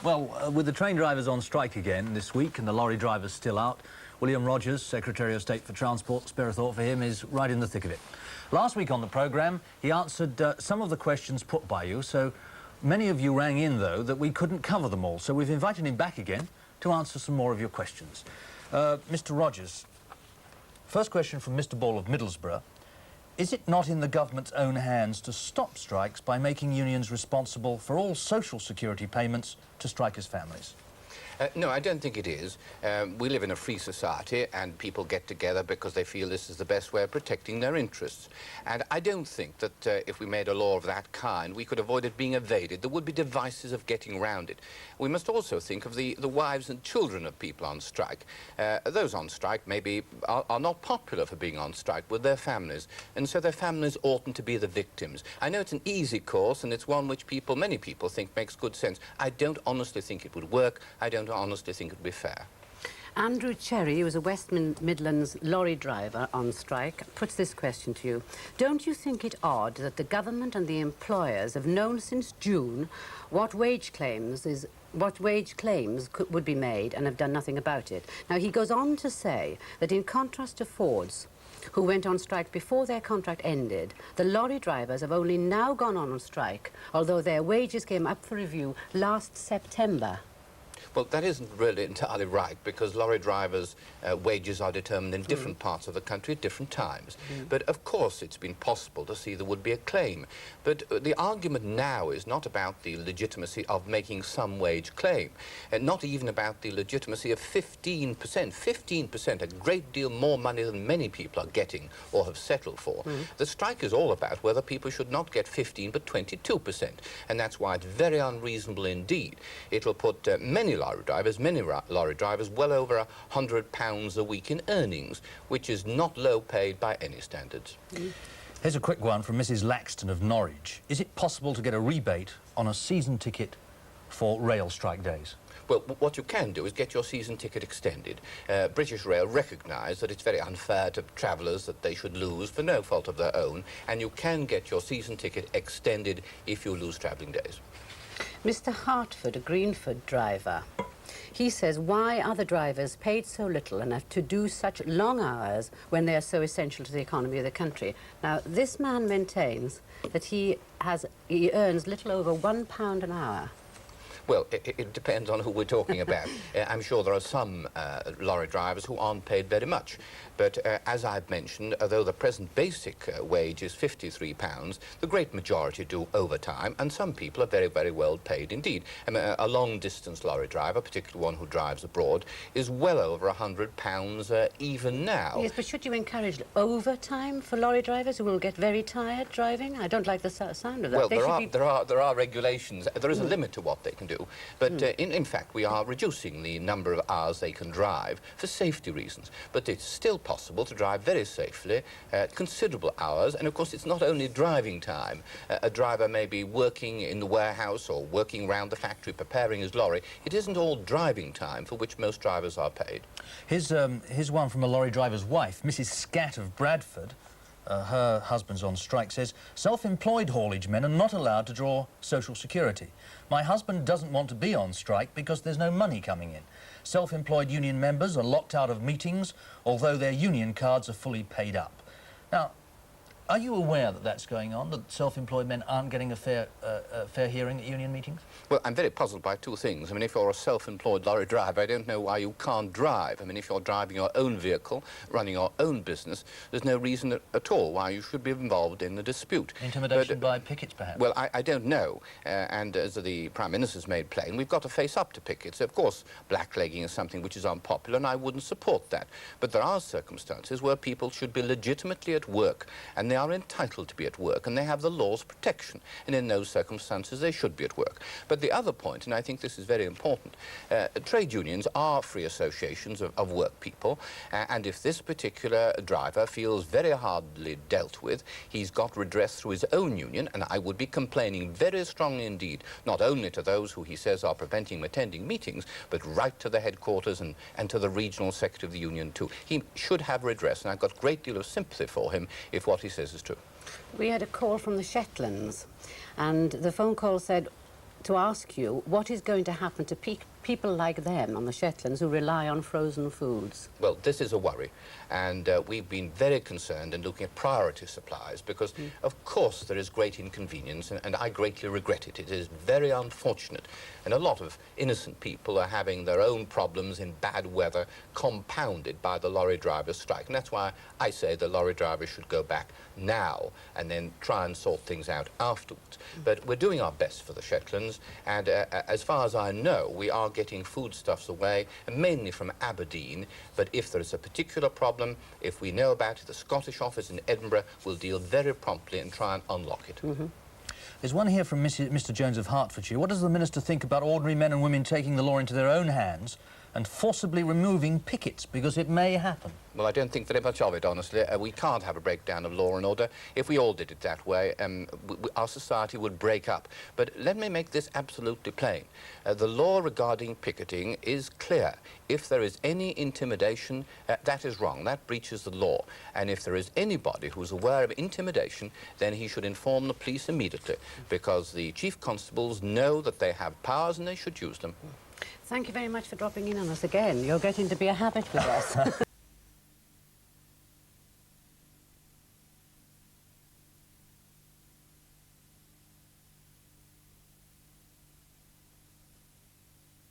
Well, with the train drivers on strike again this week and the lorry drivers still out, William Rodgers, Secretary of State for Transport, spare a thought for him, is right in the thick of it. Last week on the programme, he answered some of the questions put by you, so many of you rang in, though, that we couldn't cover them all. So we've invited him back again to answer some more of your questions. Mr. Rodgers, first question from Mr. Ball of Middlesbrough. Is it not in the government's own hands to stop strikes by making unions responsible for all social security payments to strikers' families? No, I don't think it is. We live in a free society and people get together because they feel this is the best way of protecting their interests. And I don't think that if we made a law of that kind, we could avoid it being evaded. There would be devices of getting around it. We must also think of the wives and children of people on strike. Those on strike maybe are not popular for being on strike with their families, and so their families oughtn't to be the victims. I know it's an easy course and it's one which many people think makes good sense. I don't honestly think it would work. I don't honestly think it would be fair. Andrew Cherry, who is a West Midlands lorry driver on strike, puts this question to you. Don't you think it odd that the government and the employers have known since June what wage claims would be made and have done nothing about it? Now, he goes on to say that in contrast to Fords, who went on strike before their contract ended, the lorry drivers have only now gone on strike, although their wages came up for review last September. Well, that isn't really entirely right, because lorry drivers' wages are determined in different parts of the country at different times. But of course it's been possible to see there would be a claim. But the argument now is not about the legitimacy of making some wage claim, and not even about the legitimacy of 15%. 15%, a great deal more money than many people are getting or have settled for. The strike is all about whether people should not get 15 but 22%, and that's why it's very unreasonable indeed. It will put many lorry drivers well over £100 a week in earnings, which is not low paid by any standards. Here's a quick one from Mrs. Laxton of Norwich. Is it possible to get a rebate on a season ticket for rail strike days? Well, what you can do is get your season ticket extended. British Rail recognise that it's very unfair to travellers that they should lose for no fault of their own, and you can get your season ticket extended if you lose travelling days. Mr. Hartford, a Greenford driver, he says, why are the drivers paid so little and have to do such long hours when they are so essential to the economy of the country? Now, this man maintains that he earns little over £1 an hour. Well, it depends on who we're talking about. I'm sure there are some lorry drivers who aren't paid very much. But as I've mentioned, although the present basic wage is £53, the great majority do overtime, and some people are very, very well paid indeed. A long-distance lorry driver, particularly one who drives abroad, is well over £100 even now. Yes, but should you encourage overtime for lorry drivers who will get very tired driving? I don't like the sound of that. Well, there are regulations. There is a limit to what they can do. But in fact, we are reducing the number of hours they can drive for safety reasons. But it's still possible to drive very safely considerable hours. And of course, it's not only driving time. A driver may be working in the warehouse or working around the factory preparing his lorry. It isn't all driving time for which most drivers are paid. Here's one from a lorry driver's wife, Mrs. Scat of Bradford. Her husband's on strike, says, self-employed haulage men are not allowed to draw social security. My husband doesn't want to be on strike because there's no money coming in. Self-employed union members are locked out of meetings, although their union cards are fully paid up. Now, are you aware that that's going on, that self-employed men aren't getting a fair hearing at union meetings? Well, I'm very puzzled by two things. I mean, if you're a self-employed lorry driver, I don't know why you can't drive. I mean, if you're driving your own vehicle, running your own business, there's no reason at all why you should be involved in the dispute. Intimidation by pickets, perhaps? Well, I don't know. And as the Prime Minister's made plain, we've got to face up to pickets. Of course, blacklegging is something which is unpopular, and I wouldn't support that. But there are circumstances where people should be legitimately at work, and they are entitled to be at work, and they have the law's protection, and in those circumstances they should be at work. But the other point, and I think this is very important, trade unions are free associations of work people, and if this particular driver feels very hardly dealt with, he's got redress through his own union, and I would be complaining very strongly indeed, not only to those who he says are preventing him attending meetings, but right to the headquarters and to the regional secretary of the union too. He should have redress, and I've got a great deal of sympathy for him if what he says is true. We had a call from the Shetlands, and the phone call said, to ask you what is going to happen to people like them on the Shetlands who rely on frozen foods. Well, this is a worry, and we've been very concerned in looking at priority supplies because, of course, there is great inconvenience, and I greatly regret it. It is very unfortunate, and a lot of innocent people are having their own problems in bad weather compounded by the lorry drivers' strike, and that's why I say the lorry drivers should go back now and then try and sort things out afterwards. But we're doing our best for the Shetlands, and as far as I know, we are getting foodstuffs away, mainly from Aberdeen, but if there is a particular problem, if we know about it, the Scottish office in Edinburgh will deal very promptly and try and unlock it. There's one here from Mr. Jones of Hertfordshire. What does the Minister think about ordinary men and women taking the law into their own hands and forcibly removing pickets, because it may happen? Well, I don't think very much of it, honestly. We can't have a breakdown of law and order. If we all did it that way, our society would break up. But let me make this absolutely plain. The law regarding picketing is clear. If there is any intimidation, that is wrong. That breaches the law. And if there is anybody who's aware of intimidation, then he should inform the police immediately, because the chief constables know that they have powers and they should use them. Thank you very much for dropping in on us again. You're getting to be a habit with us.